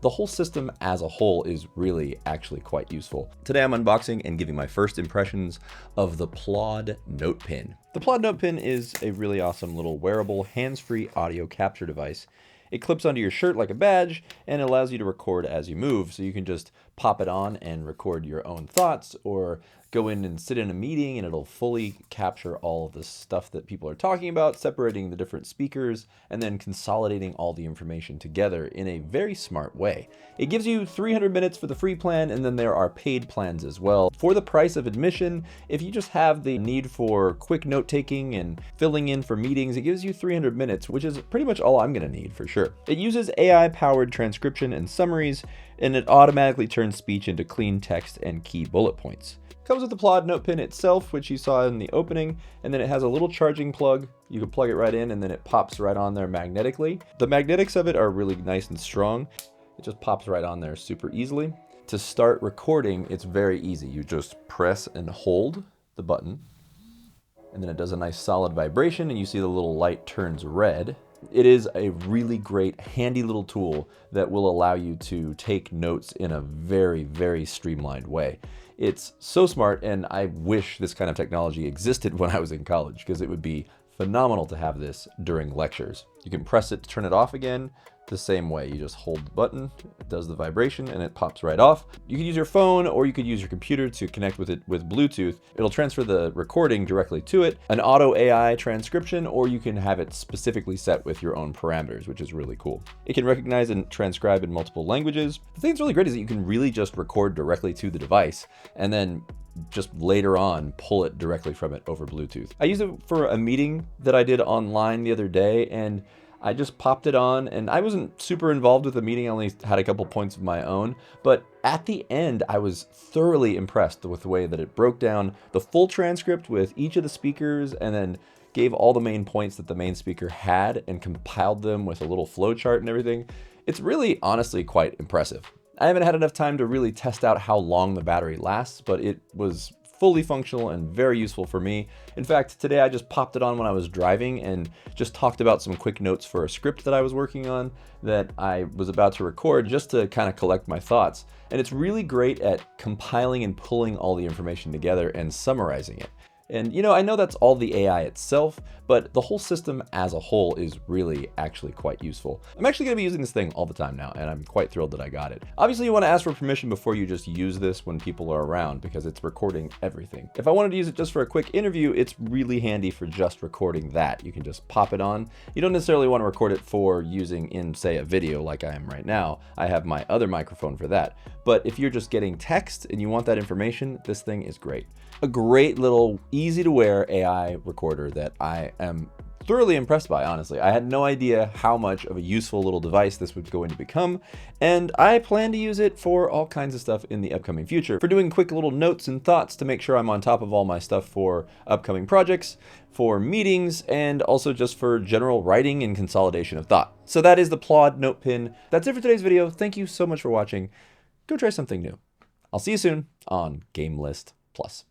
The whole system as a whole is really actually quite useful. Today I'm unboxing and giving my first impressions of the PLAUD NotePin. The PLAUD NotePin is a really awesome little wearable hands-free audio capture device. It clips onto your shirt like a badge and allows you to record as you move, so you can just pop it on and record your own thoughts, or go in and sit in a meeting and it'll fully capture all of the stuff that people are talking about, separating the different speakers and then consolidating all the information together in a very smart way. It gives you 300 minutes for the free plan, and then there are paid plans as well. For the price of admission, if you just have the need for quick note taking and filling in for meetings, it gives you 300 minutes, which is pretty much all I'm gonna need for sure. It uses AI-powered transcription and summaries, and it automatically turns speech into clean text and key bullet points. Comes with the PLAUD NotePin itself, which you saw in the opening, and then it has a little charging plug. You can plug it right in and then it pops right on there magnetically. The magnetics of it are really nice and strong. It just pops right on there super easily. To start recording, it's very easy. You just press and hold the button, and then it does a nice solid vibration and you see the little light turns red. It is a really great, handy little tool that will allow you to take notes in a very, very streamlined way. It's so smart, and I wish this kind of technology existed when I was in college, because it would be phenomenal to have this during lectures. You can press it to turn it off again the same way. You just hold the button, it does the vibration, and it pops right off. You can use your phone or you could use your computer to connect with it with Bluetooth. It'll transfer the recording directly to it, an auto AI transcription, or you can have it specifically set with your own parameters, which is really cool. It can recognize and transcribe in multiple languages. The thing that's really great is that you can really just record directly to the device and then just later on pull it directly from it over Bluetooth. I used it for a meeting that I did online the other day, and I just popped it on, and I wasn't super involved with the meeting. I only had a couple points of my own, but at the end, I was thoroughly impressed with the way that it broke down the full transcript with each of the speakers and then gave all the main points that the main speaker had and compiled them with a little flow chart and everything. It's really, honestly, quite impressive. I haven't had enough time to really test out how long the battery lasts, but it was fully functional and very useful for me. In fact, today I just popped it on when I was driving and just talked about some quick notes for a script that I was working on that I was about to record, just to kind of collect my thoughts. And it's really great at compiling and pulling all the information together and summarizing it. And you know, I know that's all the AI itself, but the whole system as a whole is really actually quite useful. I'm actually going to be using this thing all the time now, and I'm quite thrilled that I got it. Obviously, you want to ask for permission before you just use this when people are around, because it's recording everything. If I wanted to use it just for a quick interview, it's really handy for just recording that. You can just pop it on. You don't necessarily want to record it for using in, say, a video like I am right now. I have my other microphone for that. But if you're just getting text and you want that information, this thing is great. A great little easy to wear AI recorder that I am thoroughly impressed by, honestly. I had no idea how much of a useful little device this was going to become, and I plan to use it for all kinds of stuff in the upcoming future. For doing quick little notes and thoughts to make sure I'm on top of all my stuff for upcoming projects, for meetings, and also just for general writing and consolidation of thought. So that is the PLAUD NotePin. That's it for today's video. Thank you so much for watching. Go try something new. I'll see you soon on GameList Plus.